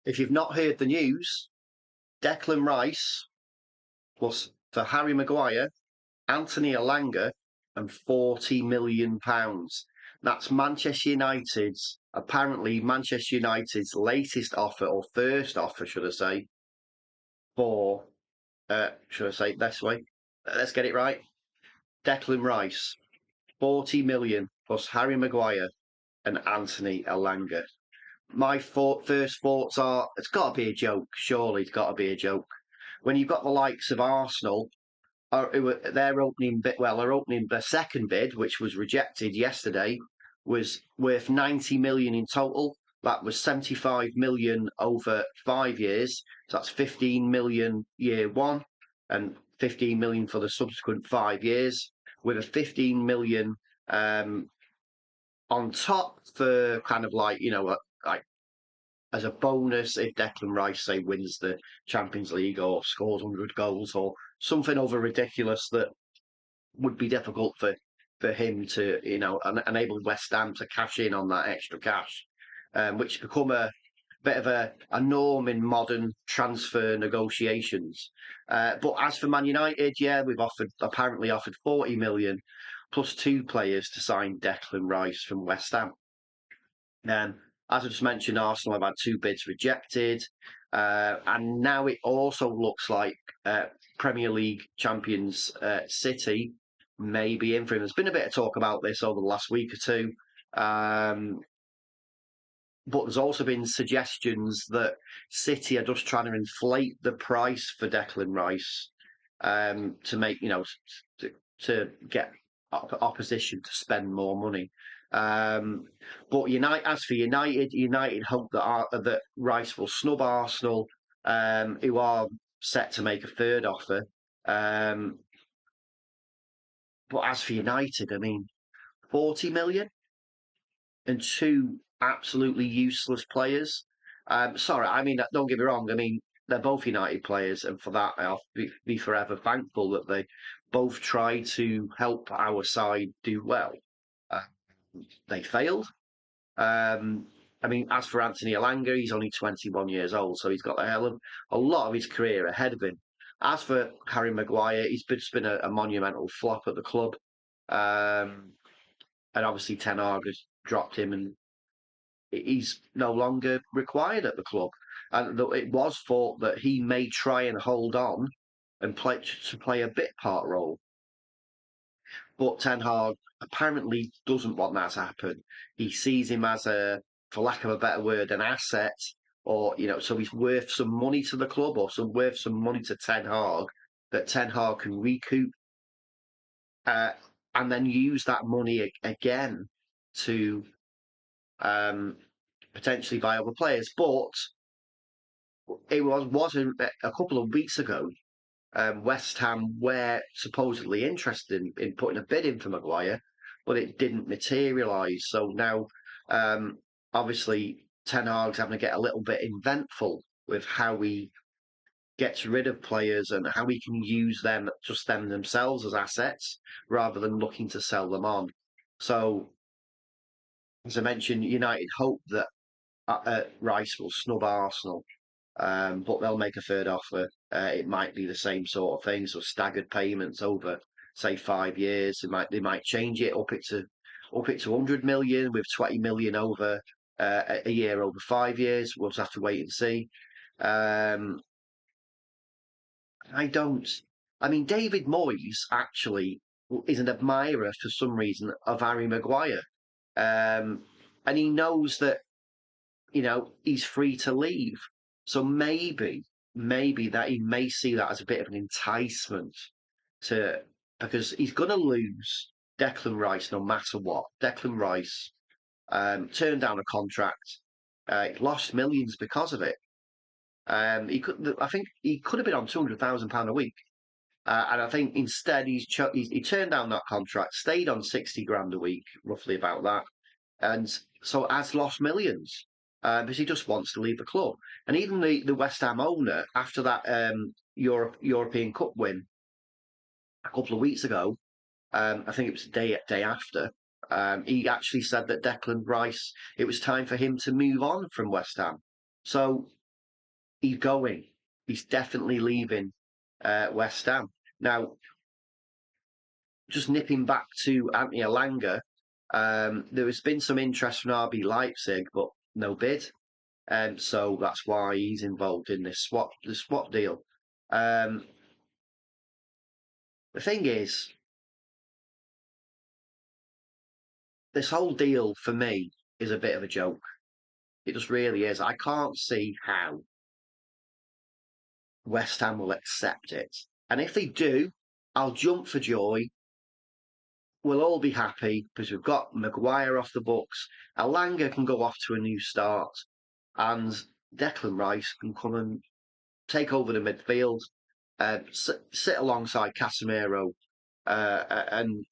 If you've not heard the news, Declan Rice plus for Harry Maguire, Anthony Elanga, and £40 million. That's apparently Manchester United's latest offer, or first offer, should I say, for, should I say it this way? Let's get it right. Declan Rice, 40 million plus Harry Maguire and Anthony Elanga. My first thoughts are it's got to be a joke. Surely it's got to be a joke. When you've got the likes of Arsenal, their opening bid, well, their second bid, which was rejected yesterday, was worth 90 million in total. That was 75 million over 5 years. So that's 15 million year one and 15 million for the subsequent 5 years, with a 15 million on top for kind of like, like as a bonus if Declan Rice, say, wins the Champions League or scores 100 goals or something over ridiculous that would be difficult for him to, enable West Ham to cash in on that extra cash, which become a bit of a norm in modern transfer negotiations. But as for Man United, yeah, we've apparently offered 40 million plus two players to sign Declan Rice from West Ham. As I just mentioned, Arsenal have had two bids rejected, and now it also looks like Premier League champions City may be in for him. There's been a bit of talk about this over the last week or two, but there's also been suggestions that City are just trying to inflate the price for Declan Rice to make, to get opposition to spend more money. But as for United hope that Rice will snub Arsenal, who are set to make a third offer. But as for United, I mean, 40 million and two absolutely useless players. Sorry, I mean, don't get me wrong. I mean, they're both United players, and for that, I'll be forever thankful that they both try to help our side do well. Uh, they failed. I mean, as for Anthony Elanga, he's only 21 years old, so he's got a lot of his career ahead of him. As for Harry Maguire, he's been a monumental flop at the club. And obviously Ten Hag has dropped him and he's no longer required at the club. And it was thought that he may try and hold on and play a bit part role. But Ten Hag apparently doesn't want that to happen. He sees him as for lack of a better word, an asset, or so he's worth some money to the club or worth some money to Ten Hag that Ten Hag can recoup, and then use that money again to potentially buy other players. But it wasn't a couple of weeks ago. West Ham were supposedly interested in putting a bid in for Maguire, but it didn't materialise. So now, obviously, Ten Hag's having to get a little bit inventful with how he gets rid of players and how he can use them themselves as assets rather than looking to sell them on. So, as I mentioned, United hope that Rice will snub Arsenal, but they'll make a third offer. It might be the same sort of thing, so staggered payments over, say, 5 years. They might change it up it to 100 million with 20 million over a year over 5 years. We'll just have to wait and see. I don't. I mean, David Moyes actually is an admirer for some reason of Harry Maguire, and he knows that he's free to leave. So maybe that he may see that as a bit of an enticement because he's going to lose Declan Rice no matter what. Declan Rice turned down a contract, lost millions because of it. I think he could have been on £200,000 a week, and I think instead he turned down that contract, stayed on 60 grand a week, roughly about that, and so has lost millions because he just wants to leave the club. And even the West Ham owner, after that European Cup win a couple of weeks ago, I think it was the day after, he actually said that Declan Rice, it was time for him to move on from West Ham. So he's going. He's definitely leaving West Ham. Now, just nipping back to Anthony Elanga, there has been some interest from RB Leipzig, but no bid. So that's why he's involved in the swap deal. The thing is, this whole deal for me is a bit of a joke. It just really is. I can't see how West Ham will accept it. And if they do, I'll jump for joy. We'll all be happy because we've got Maguire off the books. Elanga can go off to a new start, and Declan Rice can come and take over the midfield, sit alongside Casemiro, and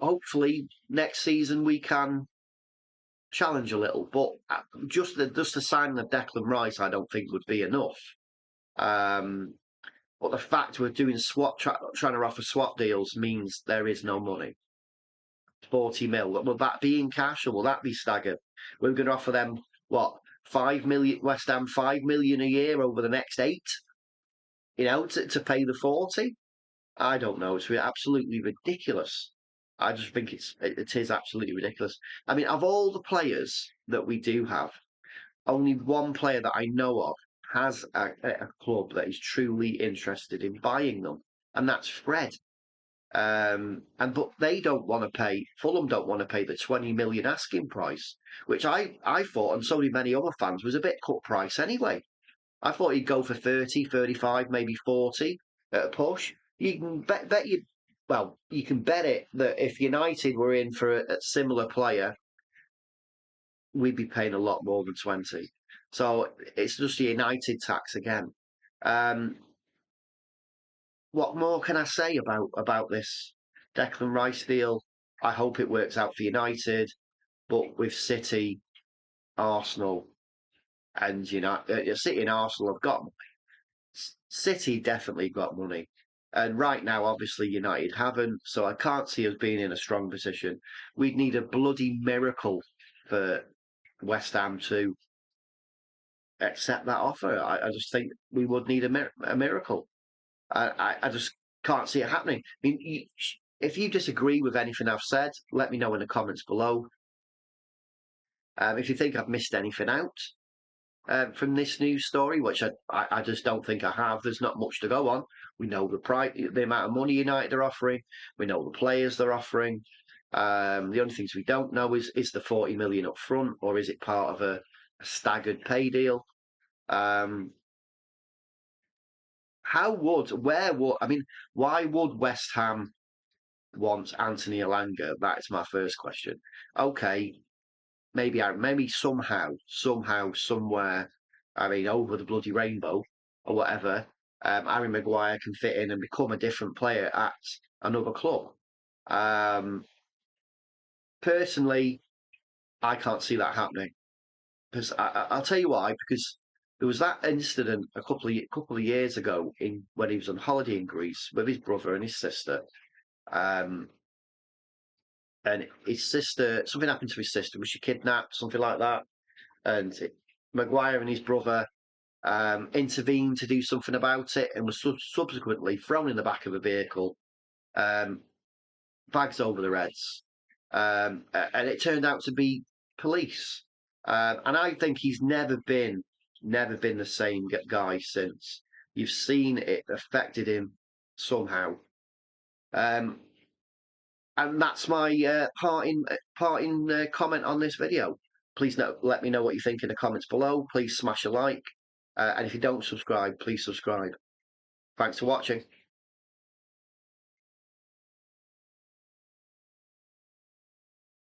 hopefully next season we can challenge a little. But just the signing of Declan Rice, I don't think would be enough. But the fact we're doing trying to offer swap deals means there is no money. 40 mil. Will that be in cash or will that be staggered? We're going to offer them what 5 million, West Ham 5 million a year over the next 8. To pay the 40. I don't know. It's absolutely ridiculous. I just think it is absolutely ridiculous. I mean, of all the players that we do have, only one player that I know of has a club that is truly interested in buying them, and that's Fred. But they don't want to pay. Fulham don't want to pay the 20 million asking price, which I thought, and so did many other fans, was a bit cut price anyway. I thought he'd go for 30, 35, maybe 40 at a push. You can bet you. Well, you can bet it that if United were in for a similar player, we'd be paying a lot more than 20. So it's just the United tax again. What more can I say about this Declan Rice deal? I hope it works out for United, but with City, Arsenal, and City and Arsenal have got money. City definitely got money, and right now, obviously, United haven't. So I can't see us being in a strong position. We'd need a bloody miracle for West Ham to accept that offer. I just think we would need a miracle. I just can't see it happening. I mean, if you disagree with anything I've said, let me know in the comments below. If you think I've missed anything out from this news story, which I just don't think I have, there's not much to go on. We know the price, the amount of money United are offering. We know the players they're offering. The only things we don't know is the 40 million up front, or is it part of a staggered pay deal? Why would West Ham want Anthony Elanga? That is my first question. Okay, maybe somehow, somewhere, over the bloody rainbow or whatever, Harry Maguire can fit in and become a different player at another club. Personally, I can't see that happening because I'll tell you why. Because there was that incident a couple of years ago when he was on holiday in Greece with his brother and his sister. Um, and his sister, something happened to his sister. Was she kidnapped? Something like that. And Maguire and his brother intervened to do something about it, and was subsequently thrown in the back of a vehicle, bags over their heads, and it turned out to be police. And I think he's never been the same guy since. You've seen it affected him somehow. And that's my parting comment on this video. Please let me know what you think in the comments below. Please smash a like. And if you don't subscribe, please subscribe. Thanks for watching.